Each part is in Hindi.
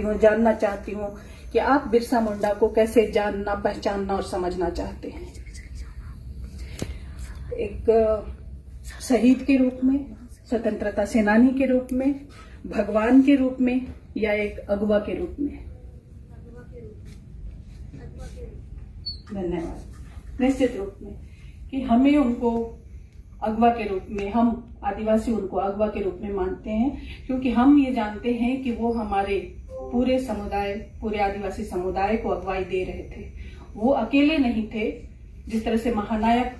हूँ, जानना चाहती हूँ कि आप बिरसा मुंडा को कैसे जानना, पहचानना और समझना चाहते हैं। एक शहीद के रूप में, स्वतंत्रता सेनानी के रूप में, भगवान के रूप में, या एक अगवा के रूप में? धन्यवाद। निश्चित रूप में कि हमें उनको अगवा के रूप में, हम आदिवासी उनको अगवा के रूप में मानते हैं, क्योंकि हम ये जानते हैं कि वो हमारे पूरे समुदाय, पूरे आदिवासी समुदाय को अगवाई दे रहे थे। वो अकेले नहीं थे। जिस तरह से महानायक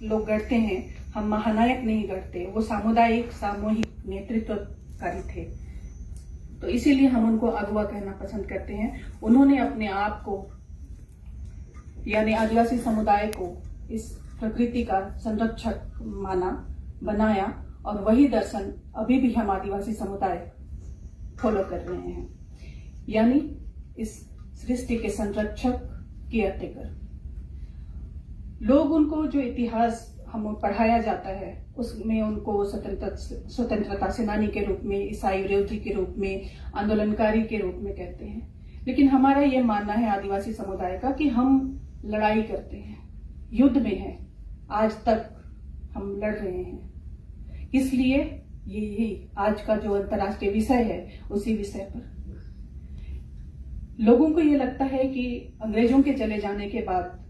लोग गढ़ते हैं, हम महानायक नहीं गढ़ते, वो सामुदायिक, सामूहिक नेतृत्वकारी थे। तो इसीलिए हम उनको अगवा कहना पसंद करते हैं। उन्होंने अपने आप को, यानी आदिवासी समुदाय को, इस प्रकृति का संरक्षक माना, बनाया, और वही दर्शन अभी भी हम आदिवासी समुदाय फॉलो कर रहे हैं, यानी इस सृष्टि के संरक्षक, केयरटेकर। लोग उनको, जो इतिहास हम पढ़ाया जाता है उसमें उनको स्वतंत्रता सेनानी के रूप में, ईसाई विरोधी के रूप में, आंदोलनकारी के रूप में कहते हैं। लेकिन हमारा यह मानना है आदिवासी समुदाय का कि हम लड़ाई करते हैं, युद्ध में हैं, आज तक हम लड़ रहे हैं। इसलिए यही आज का जो अंतर्राष्ट्रीय विषय है, उसी विषय पर लोगों को ये लगता है कि अंग्रेजों के चले जाने के बाद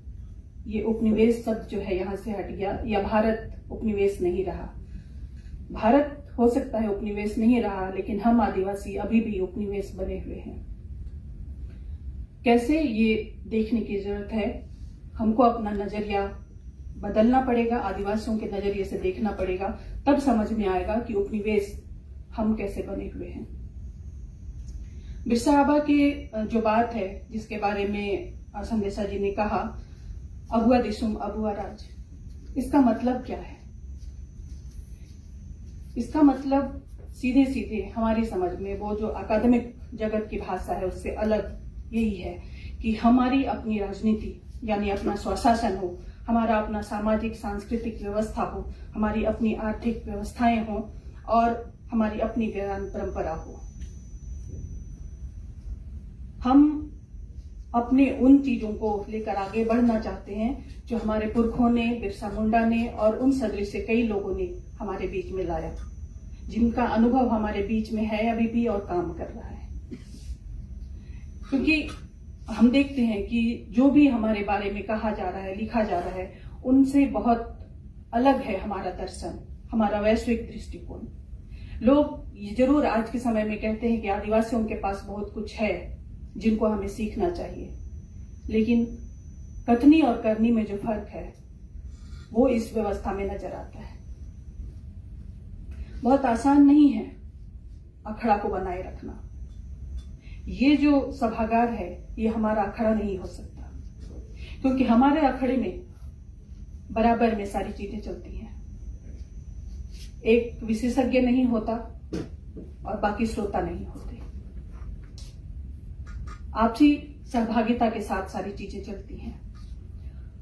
ये उपनिवेश शब्द जो है यहां से हट गया, या भारत उपनिवेश नहीं रहा। भारत हो सकता है उपनिवेश नहीं रहा, लेकिन हम आदिवासी अभी भी उपनिवेश बने हुए हैं। कैसे, ये देखने की जरूरत है। हमको अपना नजरिया बदलना पड़ेगा, आदिवासियों के नजरिए से देखना पड़ेगा, तब समझ में आएगा कि उपनिवेश हम कैसे बने हुए हैं। बिरसा आबा की जो बात है, जिसके बारे में संदेशा जी ने कहा, अबुआ दिसुम अबुआ राज, इसका मतलब क्या है? इसका मतलब सीधे सीधे हमारी समझ में, वो जो अकादमिक जगत की भाषा है उससे अलग यही है कि हमारी अपनी राजनीति, यानी अपना स्वशासन हो, हमारा अपना सामाजिक सांस्कृतिक व्यवस्था हो, हमारी अपनी आर्थिक व्यवस्थाएं हो, और हमारी अपनी ज्ञान परंपरा हो। हम अपने उन चीजों को लेकर आगे बढ़ना चाहते हैं जो हमारे पुरखों ने, बिरसा मुंडा ने और उन सदृश से कई लोगों ने हमारे बीच में लाया, जिनका अनुभव हमारे बीच में है अभी भी और काम कर रहा है। क्योंकि हम देखते हैं कि जो भी हमारे बारे में कहा जा रहा है, लिखा जा रहा है, उनसे बहुत अलग है हमारा दर्शन, हमारा वैश्विक दृष्टिकोण। लोग ये जरूर आज के समय में कहते हैं कि आदिवासियों के पास बहुत कुछ है जिनको हमें सीखना चाहिए, लेकिन कथनी और करनी में जो फर्क है वो इस व्यवस्था में नजर आता है। बहुत आसान नहीं है अखड़ा को बनाए रखना। ये जो सभागार है, ये हमारा अखड़ा नहीं हो सकता, क्योंकि हमारे अखड़े में बराबर में सारी चीजें चलती हैं। एक विशेषज्ञ नहीं होता और बाकी श्रोता नहीं होते। आपसी सहभागिता के साथ सारी चीजें चलती हैं।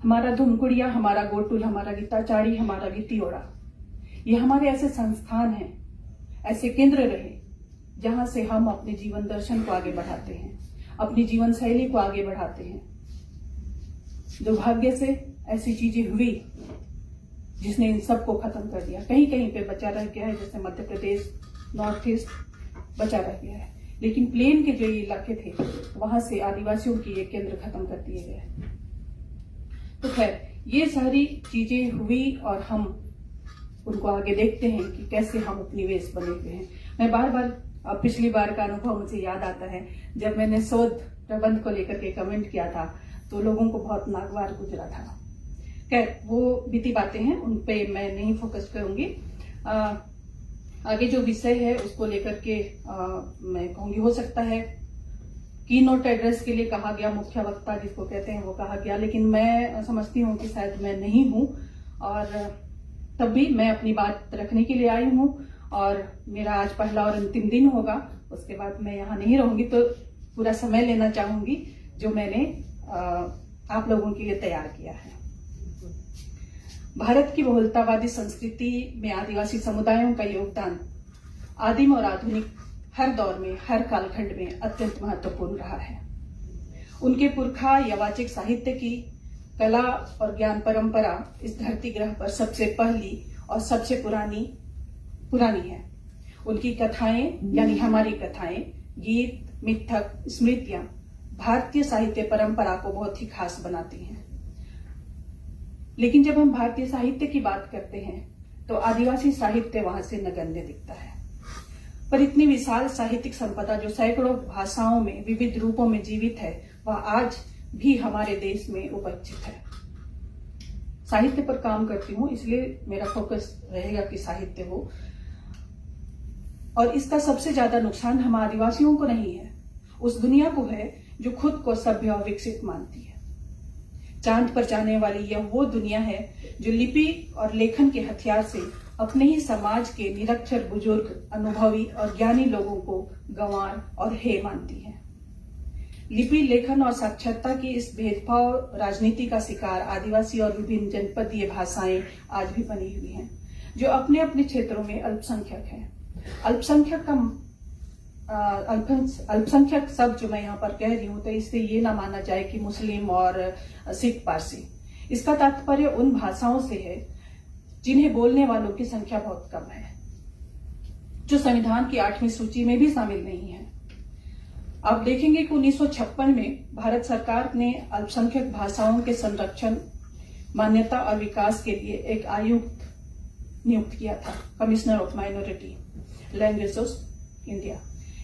हमारा धुमकुड़िया, हमारा गोटुल, हमारा गीताचारी, हमारा गीतियोड़ा, ये हमारे ऐसे संस्थान हैं, ऐसे केंद्र रहे जहां से हम अपने जीवन दर्शन को आगे बढ़ाते हैं, अपनी जीवन शैली को आगे बढ़ाते हैं। दुर्भाग्य से ऐसी चीजें हुई जिसने इन सबको खत्म कर दिया। कहीं कहीं पे बचा रह गया है, जैसे मध्य प्रदेश, नॉर्थ ईस्ट बचा रह गया है, लेकिन प्लेन के जो इलाके थे वहां से आदिवासियों की ये केंद्र खत्म कर दिए गए। तो खैर, ये सारी चीजें हुई और हम उनको आगे देखते हैं कि कैसे हम उपनिवेश बने हुए हैं। मैं बार बार, पिछली बार का अनुभव मुझे याद आता है, जब मैंने शोध प्रबंध को लेकर के कमेंट किया था तो लोगों को बहुत नागवार गुजरा था। खैर, वो बीती बातें हैं, उन पे मैं नहीं फोकस करूंगी। आगे जो विषय है उसको लेकर के मैं कहूंगी, हो सकता है की नोट एड्रेस के लिए कहा गया, मुख्य वक्ता जिसको कहते हैं वो कहा गया, लेकिन मैं समझती हूँ कि शायद मैं नहीं हूँ, और तब भी मैं अपनी बात रखने के लिए आई हूँ। और मेरा आज पहला और अंतिम दिन होगा, उसके बाद मैं यहाँ नहीं रहूंगी, तो पूरा समय लेना चाहूंगी जो मैंने आप लोगों के लिए तैयार किया है। भारत की बहुलतावादी संस्कृति में आदिवासी समुदायों का योगदान आदिम और आधुनिक हर दौर में, हर कालखंड में अत्यंत महत्वपूर्ण रहा है। उनके पुरखा यावाचिक साहित्य की कला और ज्ञान परंपरा इस धरती ग्रह पर सबसे पहली और सबसे पुरानी है। उनकी कथाएं यानी हमारी कथाएं, गीत, मिथक, स्मृतियां भारतीय साहित्य परंपरा को बहुत ही खास बनाती हैं। लेकिन जब हम भारतीय साहित्य की बात करते हैं तो आदिवासी साहित्य वहां से नगण्य दिखता है। पर इतनी विशाल साहित्यिक संपदा जो सैकड़ों भाषाओं में विविध रूपों में जीवित है, वह आज भी हमारे देश में उपस्थित है। साहित्य पर काम करती हूँ, इसलिए मेरा फोकस रहेगा कि साहित्य हो। और इसका सबसे ज्यादा नुकसान हम आदिवासियों को नहीं है, उस दुनिया को है जो खुद को सभ्य और विकसित मानती है। चांद पर जाने वाली यह वो दुनिया है जो लिपि और लेखन के हथियार से अपने ही समाज के निरक्षर, बुजुर्ग, अनुभवी और ज्ञानी लोगों को गंवार और हे मानती है। लिपि, लेखन और साक्षरता की इस भेदभाव राजनीति का शिकार आदिवासी और विभिन्न जनपदीय भाषाएं आज भी बनी हुई हैं, जो अपने अपने क्षेत्रों में अल्पसंख्यक हैं। अल्पसंख्यक शब्द जो मैं यहाँ पर कह रही हूँ, तो इससे ये ना माना जाए कि मुस्लिम और सिख, पारसी। इसका तात्पर्य उन भाषाओं से है जिन्हें बोलने वालों की संख्या बहुत कम है, जो संविधान की 8वीं सूची में भी शामिल नहीं है। आप देखेंगे कि 1956 में भारत सरकार ने अल्पसंख्यक भाषाओं के संरक्षण, मान्यता और विकास के लिए एक आयुक्त नियुक्त किया था, commissioner of minority languages India.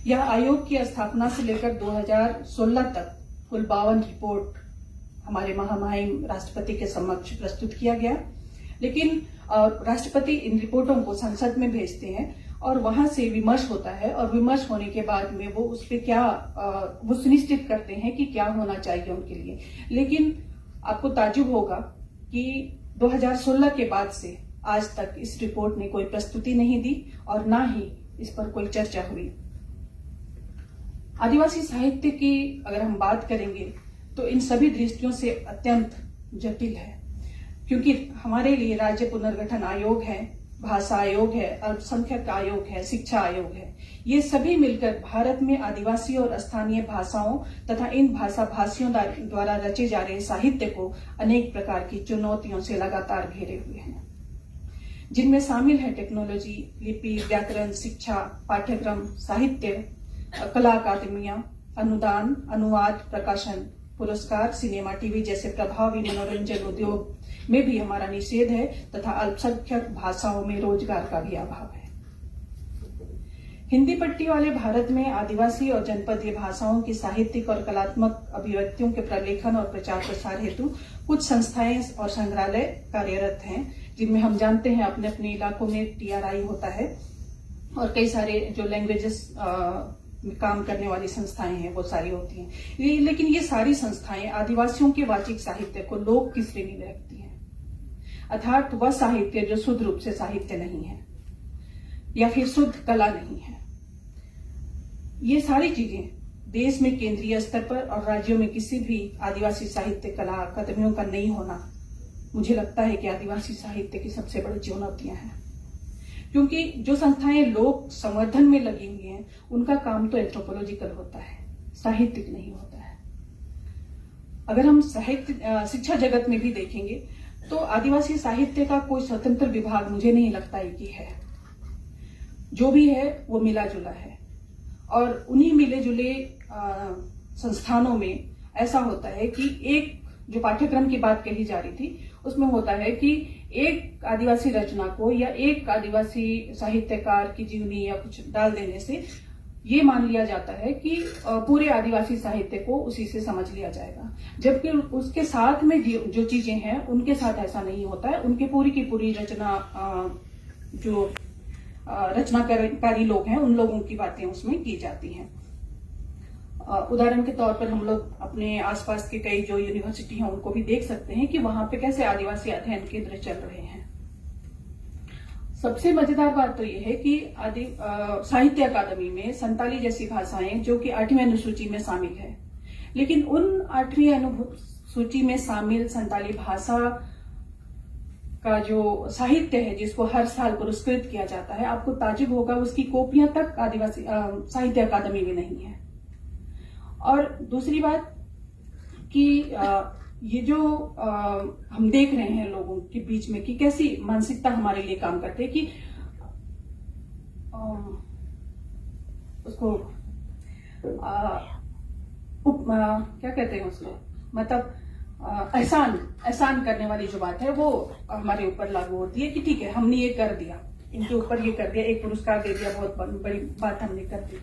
यह आयोग की स्थापना से लेकर 2016 तक कुल 52 रिपोर्ट हमारे महामहिम राष्ट्रपति के समक्ष प्रस्तुत किया गया। लेकिन राष्ट्रपति इन रिपोर्टों को संसद में भेजते हैं और वहां से विमर्श होता है, और विमर्श होने के बाद में वो उस पर वो सुनिश्चित करते हैं कि क्या होना चाहिए उनके लिए। लेकिन आपको ताज्जुब होगा कि 2016 के बाद से आज तक इस रिपोर्ट ने कोई प्रस्तुति नहीं दी और ना ही इस पर कोई चर्चा हुई। आदिवासी साहित्य की अगर हम बात करेंगे तो इन सभी दृष्टियों से अत्यंत जटिल है, क्योंकि हमारे लिए राज्य पुनर्गठन आयोग है, भाषा आयोग है, अल्पसंख्यक आयोग है, शिक्षा आयोग है। ये सभी मिलकर भारत में आदिवासी और स्थानीय भाषाओं तथा इन भाषा भाषियों द्वारा रचे जा रहे साहित्य को अनेक प्रकार की चुनौतियों से लगातार घेरे हुए हैं, जिनमें शामिल है टेक्नोलॉजी, लिपि, व्याकरण, शिक्षा, पाठ्यक्रम, साहित्य, कला अकादमियां, अनुदान, अनुवाद, प्रकाशन, पुरस्कार, सिनेमा, टीवी जैसे प्रभावी मनोरंजन उद्योग में भी हमारा निषेध है तथा अल्पसंख्यक भाषाओं में रोजगार का भी अभाव है। हिंदी पट्टी वाले भारत में आदिवासी और जनपदीय भाषाओं की साहित्यिक और कलात्मक अभिव्यक्तियों के प्रलेखन और प्रचार प्रसार हेतु कुछ संस्थाएं और संग्रहालय कार्यरत हैं, जिनमें हम जानते हैं अपने अपने इलाकों में TRI होता है और कई सारे जो लैंग्वेजेस काम करने वाली संस्थाएं हैं वो सारी होती हैं। लेकिन ये सारी संस्थाएं आदिवासियों के वाचिक साहित्य को लोक की श्रेणी में रखती हैं, अर्थात वह साहित्य जो शुद्ध रूप से साहित्य नहीं है या फिर शुद्ध कला नहीं है। ये सारी चीजें देश में केंद्रीय स्तर पर और राज्यों में किसी भी आदिवासी साहित्य कला अकादमियों का नहीं होना, मुझे लगता है कि आदिवासी साहित्य की सबसे बड़ी चुनौतियां हैं, क्योंकि जो संस्थाएं लोक संवर्धन में लगी हुई हैं उनका काम तो एंथ्रोपोलॉजिकल होता है, साहित्यिक नहीं होता है। अगर हम साहित्य शिक्षा जगत में भी देखेंगे तो आदिवासी साहित्य का कोई स्वतंत्र विभाग मुझे नहीं लगता है कि है। जो भी है वो मिला जुला है, और उन्हीं मिले जुले संस्थानों में ऐसा होता है कि एक जो पाठ्यक्रम की बात कही जा रही थी उसमें होता है कि एक आदिवासी रचना को या एक आदिवासी साहित्यकार की जीवनी या कुछ डाल देने से ये मान लिया जाता है कि पूरे आदिवासी साहित्य को उसी से समझ लिया जाएगा, जबकि उसके साथ में जो चीजें हैं उनके साथ ऐसा नहीं होता है। उनके पूरी की पूरी रचना जो रचनाकारी लोग हैं उन लोगों की बातें उसमें की जाती हैं। उदाहरण के तौर पर हम लोग अपने आसपास के कई जो यूनिवर्सिटी हैं उनको भी देख सकते हैं कि वहां पे कैसे आदिवासी अध्ययन केंद्र चल रहे हैं। सबसे मजेदार बात तो यह है कि साहित्य अकादमी में संताली जैसी भाषाएं जो कि 8वीं अनुसूची में शामिल है, लेकिन उन 8वीं अनुसूची में शामिल संताली भाषा का जो साहित्य है जिसको हर साल पुरस्कृत किया जाता है, आपको ताजुब होगा उसकी कॉपियां तक आदिवासी साहित्य अकादमी में नहीं है। और दूसरी बात कि ये जो हम देख रहे हैं लोगों के बीच में कि कैसी मानसिकता हमारे लिए काम करते हैं कि उसको क्या कहते हैं उसको, मतलब एहसान करने वाली जो बात है वो हमारे ऊपर लागू होती है कि ठीक है हमने ये कर दिया, इनके ऊपर ये कर दिया, एक पुरस्कार दे दिया, बहुत बड़ी बात हमने कर दी।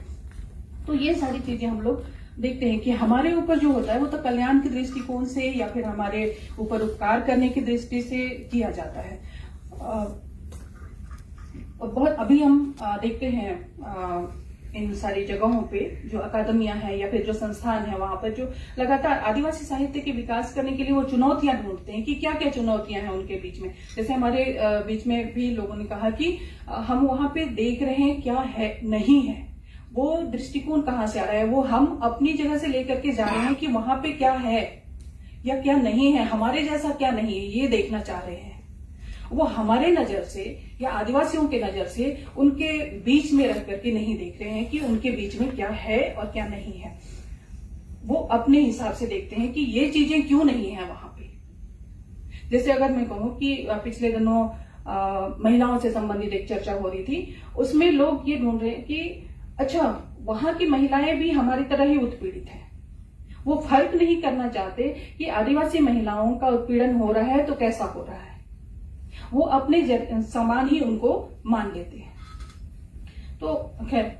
तो ये सारी चीजें हम लोग देखते हैं कि हमारे ऊपर जो होता है वो तो कल्याण के दृष्टिकोण से या फिर हमारे ऊपर उपकार करने की दृष्टि से किया जाता है। बहुत अभी हम देखते हैं इन सारी जगहों पे जो अकादमियां हैं या फिर जो संस्थान है वहां पर जो लगातार आदिवासी साहित्य के विकास करने के लिए वो चुनौतियां ढूंढते हैं कि क्या क्या चुनौतियां हैं उनके बीच में। जैसे हमारे बीच में भी लोगों ने कहा कि हम वहां पे देख रहे हैं क्या है नहीं है, वो दृष्टिकोण कहाँ से आ रहा है, वो हम अपनी जगह से लेकर के जा रहे हैं कि वहां पे क्या है या क्या नहीं है, हमारे जैसा क्या नहीं है ये देखना चाह रहे हैं। वो हमारे नजर से या आदिवासियों के नजर से उनके बीच में रह करके नहीं देख रहे हैं कि उनके बीच में क्या है और क्या नहीं है। वो अपने हिसाब से देखते हैं कि ये चीजें क्यों नहीं है वहां पे। जैसे अगर मैं कहूं कि पिछले दिनों महिलाओं से संबंधित एक चर्चा हो रही थी, उसमें लोग ये ढूंढ रहे हैं कि अच्छा वहां की महिलाएं भी हमारी तरह ही उत्पीड़ित हैं। वो फर्क नहीं करना चाहते कि आदिवासी महिलाओं का उत्पीड़न हो रहा है तो कैसा हो रहा है, वो अपने समान ही उनको मान लेते हैं। तो खैर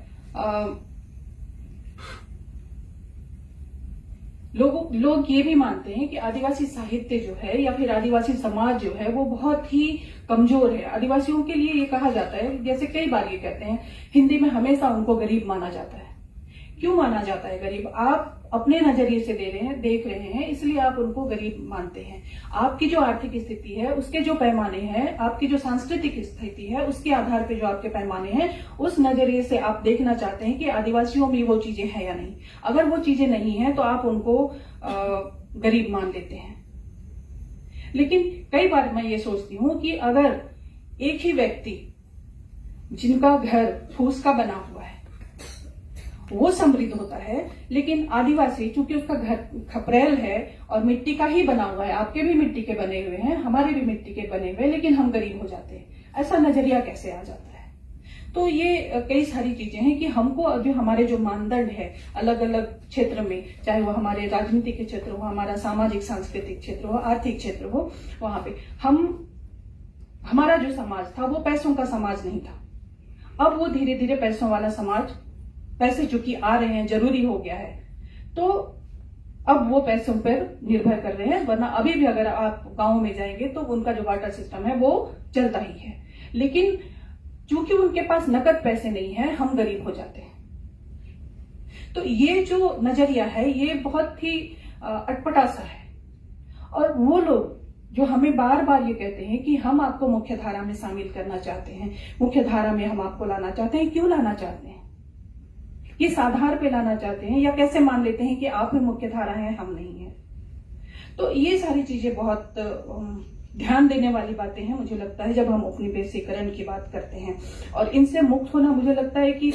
लोग ये भी मानते हैं कि आदिवासी साहित्य जो है या फिर आदिवासी समाज जो है वो बहुत ही कमजोर है। आदिवासियों के लिए ये कहा जाता है, जैसे कई बार ये कहते हैं हिंदी में, हमेशा उनको गरीब माना जाता है। क्यों माना जाता है गरीब? आप अपने नजरिए से देख रहे हैं इसलिए आप उनको गरीब मानते हैं। आपकी जो आर्थिक स्थिति है उसके जो पैमाने हैं, आपकी जो सांस्कृतिक स्थिति है उसके आधार पर जो आपके पैमाने हैं, उस नजरिए से आप देखना चाहते हैं कि आदिवासियों में वो चीजें हैं या नहीं। अगर वो चीजें नहीं है तो आप उनको गरीब मान लेते हैं। लेकिन कई बार मैं ये सोचती हूं कि अगर एक ही व्यक्ति जिनका घर फूस का बना हुआ है वो समृद्ध होता है, लेकिन आदिवासी चूंकि उसका घर खपरेल है और मिट्टी का ही बना हुआ है, आपके भी मिट्टी के बने हुए हैं, हमारे भी मिट्टी के बने हुए, लेकिन हम गरीब हो जाते हैं, ऐसा नजरिया कैसे आ जाता है? तो ये कई सारी चीजें हैं कि हमको जो हमारे जो मानदंड है अलग अलग क्षेत्र में, चाहे वो हमारे राजनीति के क्षेत्र हो, हमारा सामाजिक सांस्कृतिक क्षेत्र हो, आर्थिक क्षेत्र हो, वहां पे हमारा जो समाज था वो पैसों का समाज नहीं था। अब वो धीरे धीरे पैसों वाला समाज, पैसे चूंकि आ रहे हैं जरूरी हो गया है, तो अब वो पैसों पर निर्भर कर रहे हैं। वरना अभी भी अगर आप गांव में जाएंगे तो उनका जो वाटर सिस्टम है वो चलता ही है, लेकिन चूंकि उनके पास नकद पैसे नहीं है, हम गरीब हो जाते हैं। तो ये जो नजरिया है ये बहुत ही अटपटा सा है। और वो लोग जो हमें बार बार ये कहते हैं कि हम आपको मुख्य धारा में शामिल करना चाहते हैं, मुख्य धारा में हम आपको लाना चाहते हैं, क्यों लाना चाहते हैं? किस आधार पे लाना चाहते हैं, या कैसे मान लेते हैं कि आप ही मुख्य धारा हैं, हम नहीं है? तो ये सारी चीजें बहुत ध्यान देने वाली बातें हैं मुझे लगता है जब हम उपनिवेशीकरण की बात करते हैं। और इनसे मुक्त होना, मुझे लगता है कि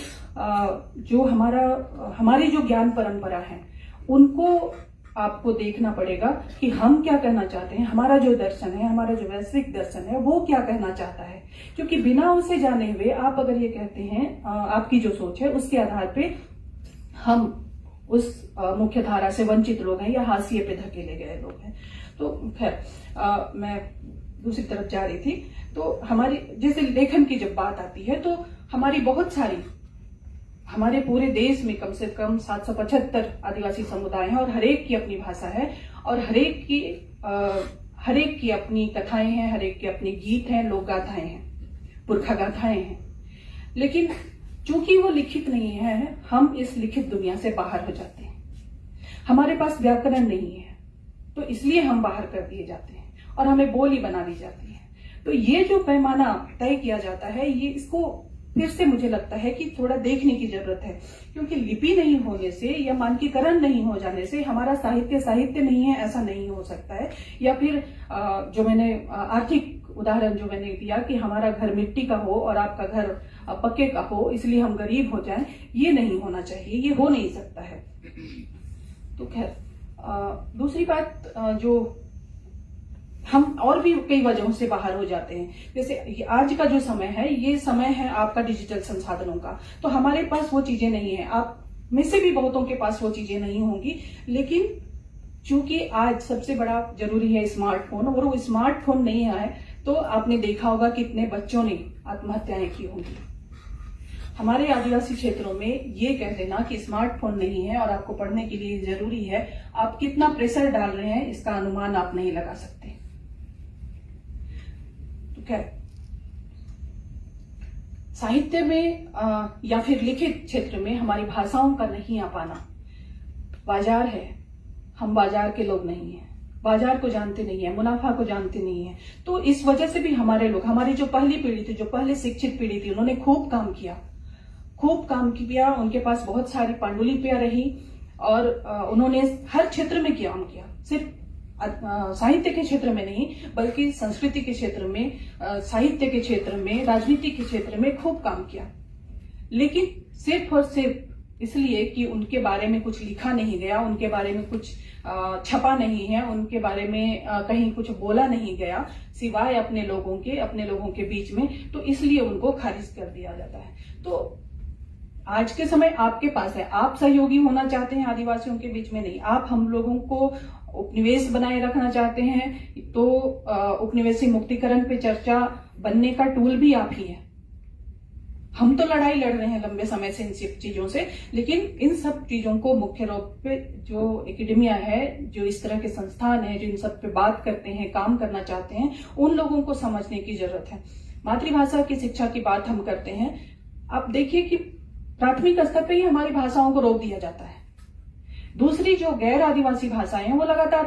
जो हमारी जो ज्ञान परंपरा है उनको आपको देखना पड़ेगा कि हम क्या कहना चाहते हैं, हमारा जो दर्शन है, हमारा जो वैश्विक दर्शन है वो क्या कहना चाहता है। क्योंकि बिना उसे जाने हुए आप अगर ये कहते हैं, आपकी जो सोच है उसके आधार पे हम उस मुख्य धारा से वंचित लोग हैं या हाशिए पे धकेले गए लोग हैं। तो खैर मैं दूसरी तरफ जा रही थी। तो हमारी जैसे लेखन की जब बात आती है तो हमारी बहुत सारी, हमारे पूरे देश में कम से कम 775 आदिवासी समुदाय हैं और हरेक की अपनी भाषा है और हरेक की अपनी कथाएं हैं, हरेक की अपनी गीत हैं, लोक गाथाएं हैं, पुरखा गाथाएं हैं। लेकिन चूंकि वो लिखित नहीं है, हम इस लिखित दुनिया से बाहर हो जाते हैं। हमारे पास व्याकरण नहीं है तो इसलिए हम बाहर कर दिए जाते हैं और हमें बोली बना दी जाती है। तो ये जो पैमाना तय किया जाता है, ये इसको फिर से मुझे लगता है कि थोड़ा देखने की जरूरत है। क्योंकि लिपि नहीं होने से या मानकीकरण नहीं हो जाने से हमारा साहित्य नहीं है, ऐसा नहीं हो सकता है। या फिर जो मैंने आर्थिक उदाहरण जो मैंने दिया कि हमारा घर मिट्टी का हो और आपका घर पक्के का हो इसलिए हम गरीब हो जाएं, ये नहीं होना चाहिए, ये हो नहीं सकता है। तो खैर दूसरी बात जो हम और भी कई वजहों से बाहर हो जाते हैं, जैसे आज का जो समय है ये समय है आपका डिजिटल संसाधनों का, तो हमारे पास वो चीजें नहीं है, आप में से भी बहुतों के पास वो चीजें नहीं होंगी, लेकिन चूंकि आज सबसे बड़ा जरूरी है स्मार्टफोन, और वो स्मार्टफोन नहीं आए तो आपने देखा होगा कितने बच्चों ने आत्महत्याएं की होंगी। हमारे आदिवासी क्षेत्रों में ये कह देना कि स्मार्टफोन नहीं है और आपको पढ़ने के लिए जरूरी है, आप कितना प्रेशर डाल रहे हैं इसका अनुमान आप नहीं लगा सकते। तो खैर साहित्य में या फिर लिखित क्षेत्र में हमारी भाषाओं का नहीं आ पाना, बाजार है, हम बाजार के लोग नहीं हैं, बाजार को जानते नहीं है, मुनाफा को जानते नहीं है, तो इस वजह से भी हमारे लोग, हमारी जो पहली पीढ़ी थी, जो पहले शिक्षित पीढ़ी थी, उन्होंने खूब काम किया, उनके पास बहुत सारी पांडुलिपियां रही और उन्होंने हर क्षेत्र में काम किया, सिर्फ साहित्य के क्षेत्र में नहीं बल्कि संस्कृति के क्षेत्र में, साहित्य के क्षेत्र में, राजनीति के क्षेत्र में खूब काम किया। लेकिन सिर्फ और सिर्फ इसलिए कि उनके बारे में कुछ लिखा नहीं गया, उनके बारे में कुछ छपा नहीं है, उनके बारे में कहीं कुछ बोला नहीं गया सिवाय अपने लोगों के बीच में, तो इसलिए उनको खारिज कर दिया जाता है। तो आज के समय आपके पास है, आप सहयोगी होना चाहते हैं आदिवासियों के बीच में नहीं, आप हम लोगों को उपनिवेश बनाए रखना चाहते हैं, तो उपनिवेशी मुक्तिकरण पे चर्चा बनने का टूल भी आप ही है। हम तो लड़ाई लड़ रहे हैं लंबे समय से इन सब चीजों से, लेकिन इन सब चीजों को मुख्य रूप पे जो एकेडमिया है, जो इस तरह के संस्थान है, जो इन सब पे बात करते हैं, काम करना चाहते हैं, उन लोगों को समझने की जरूरत है। मातृभाषा की शिक्षा की बात हम करते हैं, आप देखिए कि प्राथमिक स्तर पे ही हमारी भाषाओं को रोक दिया जाता है। दूसरी जो गैर आदिवासी भाषाएं हैं वो लगातार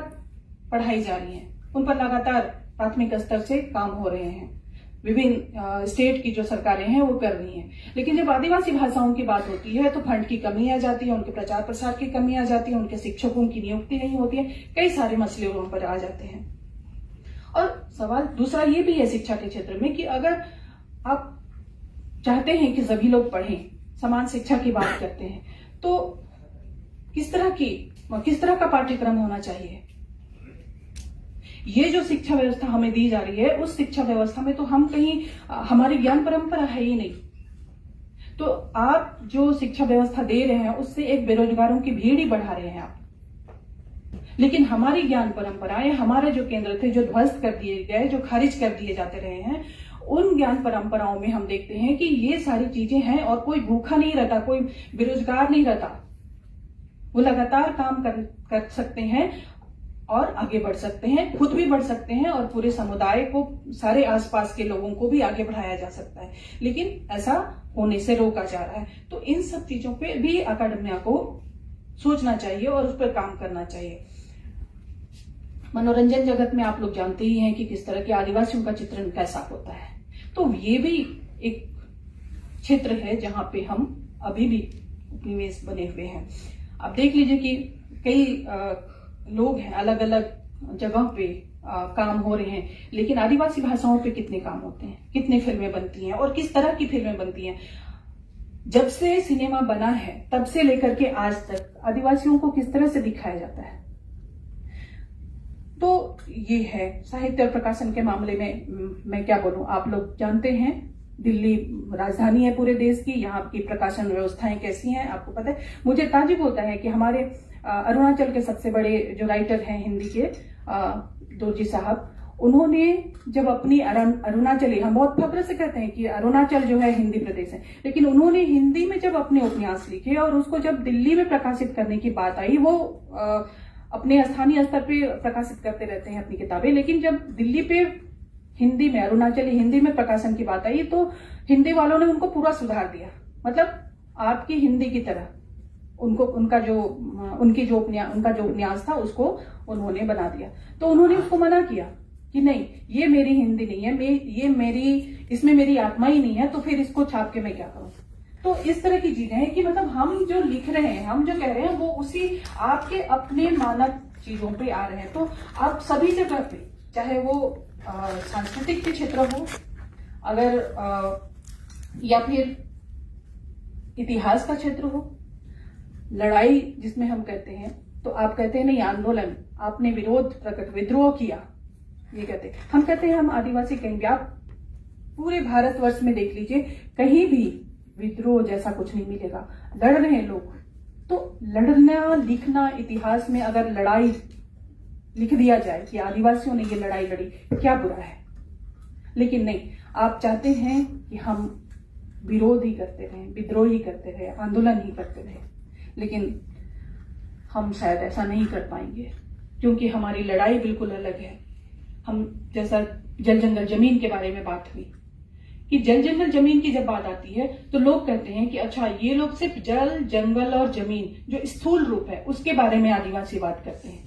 पढ़ाई जा रही हैं, उन पर लगातार प्राथमिक स्तर से काम हो रहे हैं, विभिन्न स्टेट की जो सरकारें हैं वो कर रही हैं। लेकिन जब आदिवासी भाषाओं की बात होती है तो फंड की कमी आ जाती है, उनके प्रचार प्रसार की कमी आ जाती है, उनके शिक्षकों की नियुक्ति नहीं होती है, कई सारे मसले वहां पर आ जाते हैं। और सवाल दूसरा ये भी है शिक्षा के क्षेत्र में कि अगर आप चाहते हैं कि सभी लोग पढ़ें, समान शिक्षा की बात करते हैं, तो किस तरह का पाठ्यक्रम होना चाहिए? ये जो शिक्षा व्यवस्था हमें दी जा रही है, उस शिक्षा व्यवस्था में तो हम कहीं, हमारी ज्ञान परंपरा है ही नहीं। तो आप जो शिक्षा व्यवस्था दे रहे हैं उससे एक बेरोजगारों की भीड़ ही बढ़ा रहे हैं आप। लेकिन हमारी ज्ञान परंपराएं, हमारे जो केंद्र थे, जो ध्वस्त कर दिए गए, जो खारिज कर दिए जाते रहे हैं, उन ज्ञान परंपराओं में हम देखते हैं कि ये सारी चीजें हैं और कोई भूखा नहीं रहता, कोई बेरोजगार नहीं रहता, वो लगातार काम कर सकते हैं और आगे बढ़ सकते हैं, खुद भी बढ़ सकते हैं और पूरे समुदाय को, सारे आसपास के लोगों को भी आगे बढ़ाया जा सकता है। लेकिन ऐसा होने से रोका जा रहा है। तो इन सब चीजों पे भी अकादमिया को सोचना चाहिए और उस पर काम करना चाहिए। मनोरंजन जगत में आप लोग जानते ही हैं कि किस तरह के आदिवासियों का चित्रण कैसा होता है, तो ये भी एक क्षेत्र है जहां पे हम अभी भी उपनिवेश बने हुए हैं। आप देख लीजिए कि कई लोग हैं, अलग अलग जगह पे काम हो रहे हैं, लेकिन आदिवासी भाषाओं पे कितने काम होते हैं, कितनी फिल्में बनती हैं और किस तरह की फिल्में बनती हैं। जब से सिनेमा बना है तब से लेकर के आज तक आदिवासियों को किस तरह से दिखाया जाता है। तो ये है साहित्य और प्रकाशन के मामले में मैं क्या बोलूं, आप लोग जानते हैं दिल्ली राजधानी है पूरे देश की, यहाँ की प्रकाशन व्यवस्थाएं कैसी हैं आपको पता है। मुझे ताज्जुब होता है कि हमारे अरुणाचल के सबसे बड़े जो राइटर हैं हिंदी के, दोरजी साहब, उन्होंने जब अपनी अरुणाचली, हम बहुत फख्र से कहते हैं कि अरुणाचल जो है हिंदी प्रदेश है, लेकिन उन्होंने हिंदी में जब अपने उपन्यास लिखे और उसको जब दिल्ली में प्रकाशित करने की बात आई, वो अपने स्थानीय स्तर पे प्रकाशित करते रहते हैं अपनी किताबें, लेकिन जब दिल्ली पे हिंदी में, अरुणाचली हिंदी में प्रकाशन की बात आई तो हिंदी वालों ने उनको पूरा सुधार दिया, मतलब आपकी हिंदी की तरह उनको उनका जो उपन्यास था उसको उन्होंने बना दिया। तो उन्होंने उसको मना किया कि नहीं, ये मेरी हिंदी नहीं है, इसमें मेरी आत्मा ही नहीं है, तो फिर इसको छाप के मैं क्या करूं। तो इस तरह की चीजें हैं कि मतलब हम जो लिख रहे हैं, हम जो कह रहे हैं, वो उसी आपके अपने मानक चीजों पे आ रहे हैं। तो आप सभी जगह पे, चाहे वो सांस्कृतिक के क्षेत्र हो, अगर या फिर इतिहास का क्षेत्र हो, लड़ाई जिसमें हम कहते हैं, तो आप कहते हैं नहीं आंदोलन, आपने विरोध प्रकट, विद्रोह किया, ये कहते हैं। हम कहते हैं हम आदिवासी कहेंगे। आप पूरे भारतवर्ष में देख लीजिए, कहीं भी विद्रोह जैसा कुछ नहीं मिलेगा। लड़ रहे हैं लोग, तो लड़ना लिखना, इतिहास में अगर लड़ाई लिख दिया जाए कि आदिवासियों ने ये लड़ाई लड़ी, क्या बुरा है। लेकिन नहीं, आप चाहते हैं कि हम विरोध ही करते रहे, विद्रोह ही करते रहे, आंदोलन ही करते रहे। लेकिन हम शायद ऐसा नहीं कर पाएंगे, क्योंकि हमारी लड़ाई बिल्कुल अलग है। हम जैसा जल जंगल जमीन के बारे में बात हुई कि जल जंगल जमीन की जब बात आती है तो लोग कहते हैं कि अच्छा, ये लोग सिर्फ जल जंगल और जमीन जो स्थूल रूप है उसके बारे में आदिवासी बात करते हैं।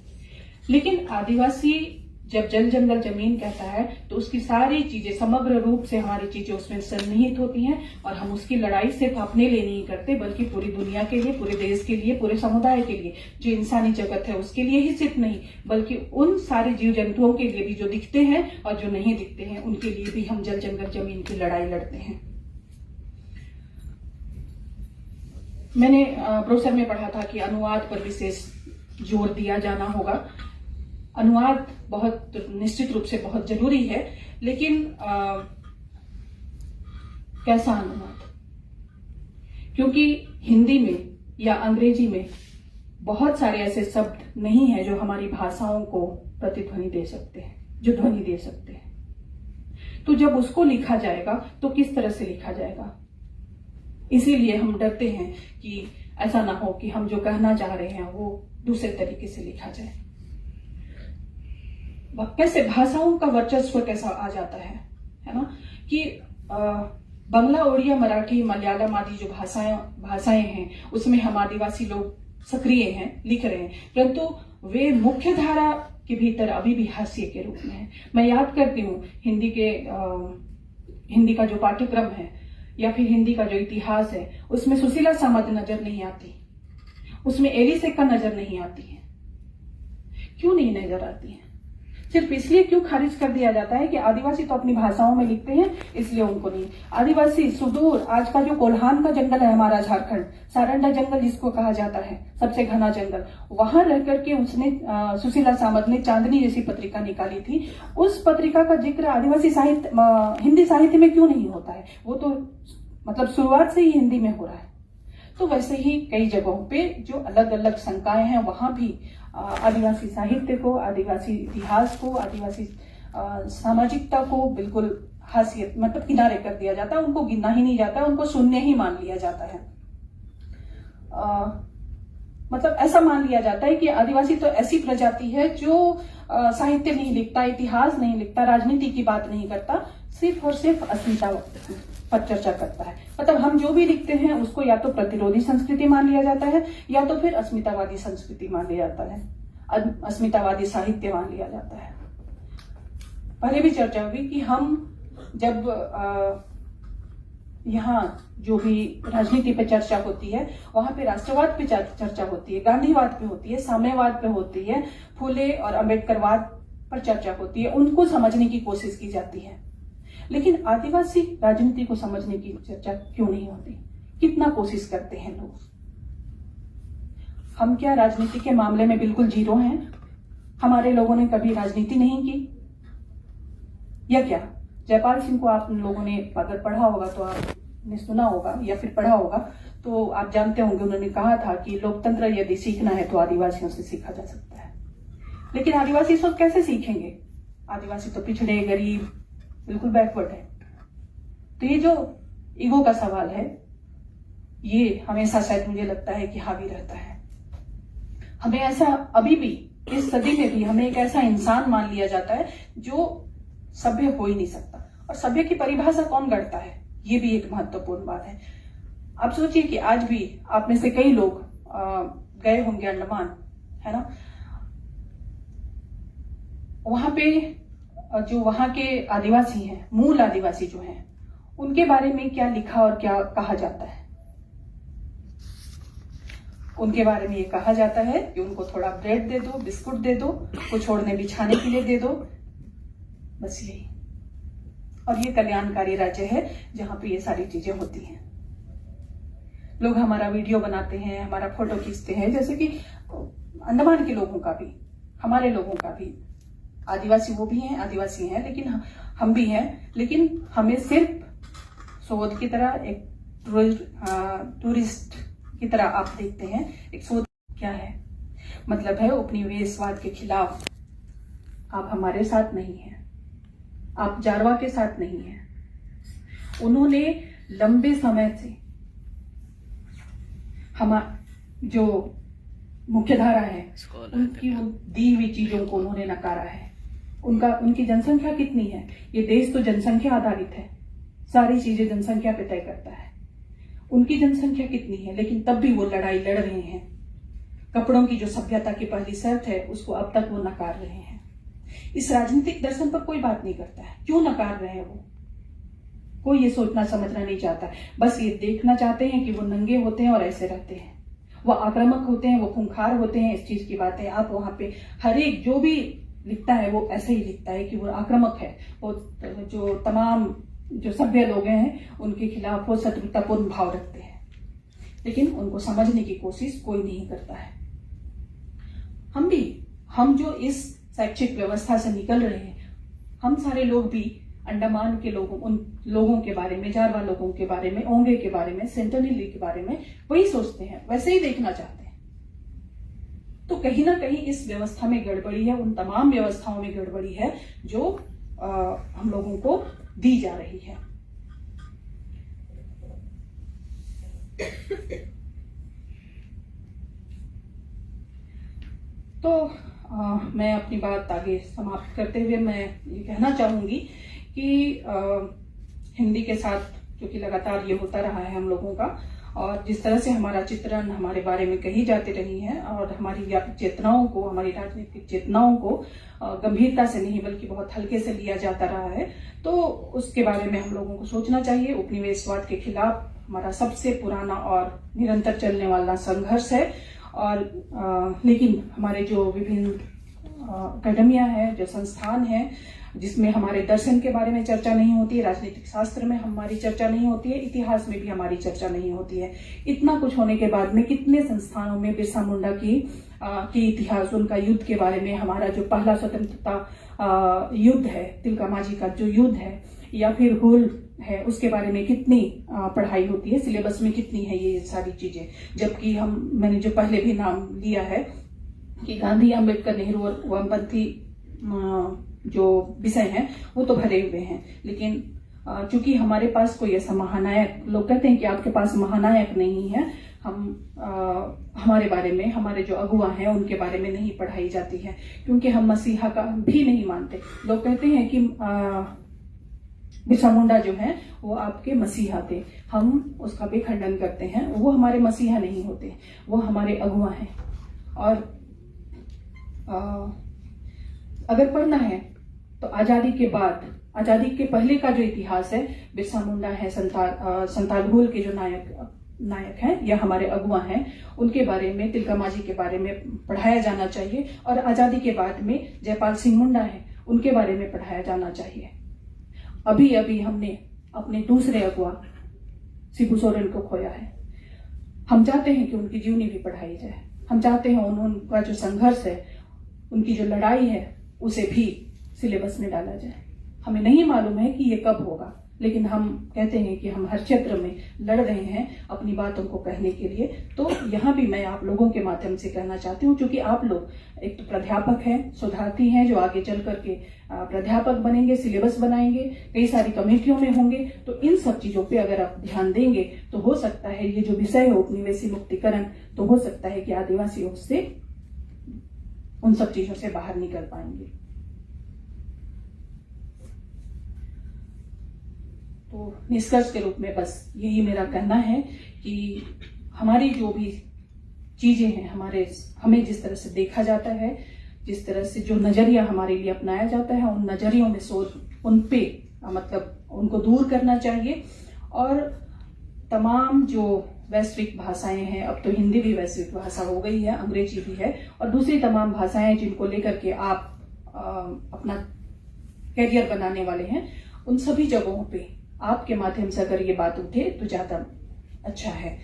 लेकिन आदिवासी जब जल जंगल जमीन कहता है तो उसकी सारी चीजें, समग्र रूप से हमारी चीजें उसमें सन्निहित होती हैं। और हम उसकी लड़ाई सिर्फ अपने लिए नहीं करते, बल्कि पूरी दुनिया के लिए, पूरे देश के लिए, पूरे समुदाय के लिए, जो इंसानी जगत है उसके लिए ही सिर्फ नहीं, बल्कि उन सारे जीव जंतुओं के लिए भी जो दिखते हैं और जो नहीं दिखते हैं, उनके लिए भी हम जल जंगल जमीन की लड़ाई लड़ते हैं। मैंने ब्रोशर में पढ़ा था कि अनुवाद पर विशेष जोर दिया जाना होगा। अनुवाद बहुत निश्चित रूप से बहुत जरूरी है, लेकिन कैसा अनुवाद? क्योंकि हिंदी में या अंग्रेजी में बहुत सारे ऐसे शब्द नहीं है जो हमारी भाषाओं को प्रतिध्वनि दे सकते हैं, जो ध्वनि दे सकते हैं। तो जब उसको लिखा जाएगा तो किस तरह से लिखा जाएगा? इसीलिए हम डरते हैं कि ऐसा ना हो कि हम जो कहना चाह रहे हैं वो दूसरे तरीके से लिखा जाए। कैसे भाषाओं का वर्चस्व कैसा आ जाता है ना, कि बंगला, उड़िया, मराठी, मलयालम आदि जो भाषाएं हैं उसमें हम आदिवासी लोग सक्रिय हैं, लिख रहे हैं, परंतु वे मुख्य धारा के भीतर अभी भी हास्य के रूप में है। मैं याद करती हूँ हिंदी का जो पाठ्यक्रम है या फिर हिंदी का जो इतिहास है, उसमें सुशीला सामंत नजर नहीं आती, उसमें एली सेक्का नजर नहीं आती है। क्यों नहीं नजर आती है? सिर्फ इसलिए क्यों खारिज कर दिया जाता है कि आदिवासी तो अपनी भाषाओं में लिखते हैं, इसलिए उनको नहीं। आदिवासी सुदूर, आज का जो कोल्हान का जंगल है हमारा झारखंड, सारंडा जंगल जिसको कहा जाता है, सबसे घना जंगल, वहां रह करके उसने सुशीला सामंत ने चांदनी जैसी पत्रिका निकाली थी। उस पत्रिका का जिक्र आदिवासी साहित्य, हिंदी साहित्य में क्यों नहीं होता है? वो तो मतलब शुरुआत से ही हिंदी में हो रहा है। तो वैसे ही कई जगहों पे जो अलग अलग शंकाएं हैं, वहां भी आदिवासी साहित्य को, आदिवासी इतिहास को, आदिवासी सामाजिकता को बिल्कुल हासियत मतलब किनारे कर दिया जाता है। उनको गिना ही नहीं जाता, उनको शून्य ही मान लिया जाता है। मतलब ऐसा मान लिया जाता है कि आदिवासी तो ऐसी प्रजाति है जो साहित्य नहीं लिखता, इतिहास नहीं लिखता, राजनीति की बात नहीं करता, सिर्फ और सिर्फ अस्मिता पर चर्चा करता है। मतलब हम जो भी लिखते हैं उसको या तो प्रतिरोधी संस्कृति मान लिया जाता है या तो फिर अस्मितावादी संस्कृति मान लिया जाता है, अस्मितावादी साहित्य मान लिया जाता है। पहले भी चर्चा हुई कि हम जब यहाँ जो भी राजनीति पे चर्चा होती है, वहां पे राष्ट्रवाद पे चर्चा होती है, गांधीवाद पे होती है, साम्यवाद पे होती है, फुले और अम्बेडकरवाद पर चर्चा होती है, उनको समझने की कोशिश की जाती है। लेकिन आदिवासी राजनीति को समझने की चर्चा क्यों नहीं होती? कितना कोशिश करते हैं लोग? हम क्या राजनीति के मामले में बिल्कुल जीरो हैं? हमारे लोगों ने कभी राजनीति नहीं की या क्या? जयपाल सिंह को आप लोगों ने अगर पढ़ा होगा तो आपने सुना होगा या फिर पढ़ा होगा तो आप जानते होंगे, उन्होंने कहा था कि लोकतंत्र यदि सीखना है तो आदिवासियों से सीखा जा सकता है। लेकिन आदिवासी सब कैसे सीखेंगे? आदिवासी तो पिछड़े, गरीब, बिल्कुल बैकवर्ड है। तो ये जो ईगो का सवाल है, ये हमेशा शायद मुझे लगता है कि हावी रहता है। हमें ऐसा अभी भी इस सदी में भी हमें एक ऐसा इंसान मान लिया जाता है जो सभ्य हो ही नहीं सकता। और सभ्य की परिभाषा कौन गढ़ता है? ये भी एक महत्वपूर्ण बात है। आप सोचिए कि आज भी आप में से कई लोग गए होंगे अंडमान, है ना? वहां पे जो वहां के आदिवासी हैं, मूल आदिवासी जो हैं, उनके बारे में क्या लिखा और क्या कहा जाता है? उनके बारे में ये कहा जाता है कि उनको थोड़ा ब्रेड दे दो, बिस्कुट दे दो, कुछ ओढ़ने बिछाने के लिए दे दो, बस यही। और ये कल्याणकारी राज्य है जहां पे ये सारी चीजें होती हैं। लोग हमारा वीडियो बनाते हैं, हमारा फोटो खींचते हैं, जैसे कि अंडमान के लोगों का भी, हमारे लोगों का भी, आदिवासी वो भी हैं, आदिवासी हैं, लेकिन हम भी हैं, लेकिन हमें सिर्फ शोध की तरह, एक टूरिस्ट की तरह आप देखते हैं। एक शोध क्या है, मतलब है उपनिवेशवाद के खिलाफ। आप हमारे साथ नहीं हैं, आप जारवा के साथ नहीं हैं। उन्होंने लंबे समय से जो मुख्यधारा है उनकी दी हुई चीजों को उन्होंने नकारा है। उनकी जनसंख्या कितनी है, ये देश तो जनसंख्या आधारित है, सारी चीजें जनसंख्या पे तय करता है। उनकी जनसंख्या कितनी है, लेकिन तब भी वो लड़ाई लड़ रहे हैं। कपड़ों की जो सभ्यता की पहली शर्त है उसको अब तक वो नकार रहे हैं। इस राजनीतिक दर्शन पर कोई बात नहीं करता है, क्यों नकार रहे हैं वो, कोई ये सोचना समझना नहीं चाहता। बस ये देखना चाहते हैं कि वो नंगे होते हैं और ऐसे रहते हैं, वो आक्रामक होते हैं, वो खूंखार होते हैं। इस चीज की बात है, आप वहां पे हर एक जो भी लिखता है वो ऐसे ही लिखता है कि वो आक्रामक है। वो जो तमाम जो सभ्य लोग हैं उनके खिलाफ वो शत्रुतापूर्ण भाव रखते हैं, लेकिन उनको समझने की कोशिश कोई नहीं करता है। हम जो इस शैक्षिक व्यवस्था से निकल रहे हैं, हम सारे लोग भी अंडमान के लोगों, उन लोगों के बारे में, जारवा लोगों के बारे में, ओंगे के बारे में, सेंटिनली के बारे में वही सोचते हैं, वैसे ही देखना चाहते हैं। तो कहीं ना कहीं इस व्यवस्था में गड़बड़ी है, उन तमाम व्यवस्थाओं में गड़बड़ी है जो हम लोगों को दी जा रही है। तो मैं अपनी बात आगे समाप्त करते हुए मैं ये कहना चाहूंगी कि हिंदी के साथ क्योंकि लगातार ये होता रहा है हम लोगों का, और जिस तरह से हमारा चित्रण हमारे बारे में कही जाती रही है और हमारी चेतनाओं को, हमारी राजनीतिक चेतनाओं को गंभीरता से नहीं बल्कि बहुत हल्के से लिया जाता रहा है, तो उसके बारे में हम लोगों को सोचना चाहिए। उपनिवेशवाद के खिलाफ हमारा सबसे पुराना और निरंतर चलने वाला संघर्ष है। और लेकिन हमारे जो विभिन्न अकेडमिया है, जो संस्थान है, जिसमें हमारे दर्शन के बारे में चर्चा नहीं होती है, राजनीतिक शास्त्र में हमारी चर्चा नहीं होती है, इतिहास में भी हमारी चर्चा नहीं होती है। इतना कुछ होने के बाद में कितने संस्थानों में बिरसा मुंडा की इतिहास, उनका युद्ध के बारे में, हमारा जो पहला स्वतंत्रता युद्ध है, तिलका मांझी का जो युद्ध है, या फिर हुल है, उसके बारे में कितनी पढ़ाई होती है, सिलेबस में कितनी है ये सारी चीजें। जबकि मैंने जो पहले भी नाम लिया है कि गांधी, अम्बेडकर, नेहरू और वामपंथी जो विषय हैं वो तो भरे हुए हैं, लेकिन चूंकि हमारे पास कोई ऐसा महानायक, लोग कहते हैं कि आपके पास महानायक नहीं है, हमारे बारे में, हमारे जो अगुआ हैं उनके बारे में नहीं पढ़ाई जाती है, क्योंकि हम मसीहा का भी नहीं मानते। लोग कहते हैं कि बिरसा मुंडा जो है वो आपके मसीहा थे, हम उसका भी खंडन करते हैं। वो हमारे मसीहा नहीं होते, वो हमारे अगुआ हैं। और अगर पढ़ना है तो आजादी के बाद, आजादी के पहले का जो इतिहास है, बिरसा मुंडा है, संताल हुल के जो नायक हैं या हमारे अगुआ हैं, उनके बारे में, तिलका मांझी के बारे में पढ़ाया जाना चाहिए। और आजादी के बाद में जयपाल सिंह मुंडा है, उनके बारे में पढ़ाया जाना चाहिए। अभी अभी हमने अपने दूसरे अगुआ शिबू सोरेन को खोया है। हम चाहते हैं कि उनकी जीवनी भी पढ़ाई जाए। हम चाहते हैं उनका जो संघर्ष है, उनकी जो लड़ाई है, उसे भी सिलेबस में डाला जाए। हमें नहीं मालूम है कि ये कब होगा, लेकिन हम कहते हैं कि हम हर क्षेत्र में लड़ रहे हैं अपनी बातों को कहने के लिए। तो यहाँ भी मैं आप लोगों के माध्यम से कहना चाहती हूँ, क्योंकि आप लोग एक तो प्राध्यापक हैं, शोधार्थी हैं, जो आगे चल करके प्राध्यापक बनेंगे, सिलेबस बनाएंगे, कई सारी कमेटियों में होंगे। तो इन सब चीजों पे अगर आप ध्यान देंगे तो हो सकता है ये जो विषय है उपनिवेशी मुक्तिकरण, तो हो सकता है कि आदिवासी उससे, उन सब चीजों से बाहर निकल पाएंगे। तो निष्कर्ष के रूप में बस यही मेरा कहना है कि हमारी जो भी चीजें हैं, हमें जिस तरह से देखा जाता है, जिस तरह से जो नजरिया हमारे लिए अपनाया जाता है, उन नजरियों में सोच, उन पे मतलब उनको दूर करना चाहिए। और तमाम जो वैश्विक भाषाएं हैं, अब तो हिंदी भी वैश्विक भाषा हो गई है, अंग्रेजी भी है, और दूसरी तमाम भाषाएं जिनको लेकर के आप अपना कैरियर बनाने वाले हैं, उन सभी जगहों पे आपके माध्यम से अगर ये बात उठे तो ज्यादा अच्छा है।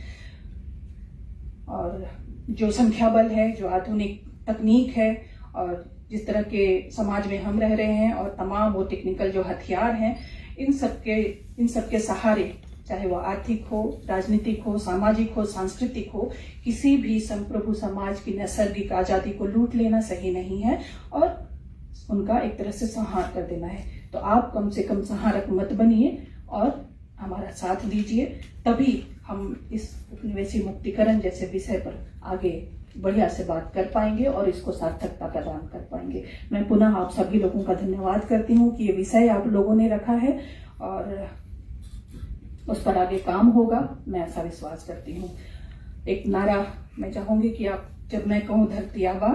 और जो संख्या बल है, जो आधुनिक तकनीक है और जिस तरह के समाज में हम रह रहे हैं और तमाम वो टेक्निकल जो हथियार हैं, इन सबके सहारे, चाहे वो आर्थिक हो, राजनीतिक हो, सामाजिक हो, सांस्कृतिक हो, किसी भी संप्रभु समाज की नैसर्गिक आजादी को लूट लेना सही नहीं है और उनका एक तरह से संहार कर देना है। तो आप कम से कम संहारक मत बनिए और हमारा साथ दीजिए, तभी हम इस उपनिवेशी मुक्तिकरण जैसे विषय पर आगे बढ़िया से बात कर पाएंगे और इसको सार्थकता प्रदान कर पाएंगे। मैं पुनः आप सभी लोगों का धन्यवाद करती हूँ कि ये विषय आप लोगों ने रखा है और उस पर आगे काम होगा, मैं ऐसा विश्वास करती हूँ। एक नारा मैं चाहूंगी कि आप, जब मैं कहूँ धरती आबा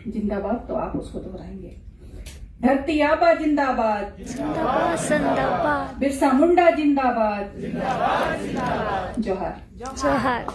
जिंदाबाद, तो आप उसको दोहराएंगे। धरती आबा जिंदाबाद, जिंदाबाद जिंदाबाद, बिरसा मुंडा जिंदाबाद, जिंदाबाद जिंदाबाद, जोहार। जोहार।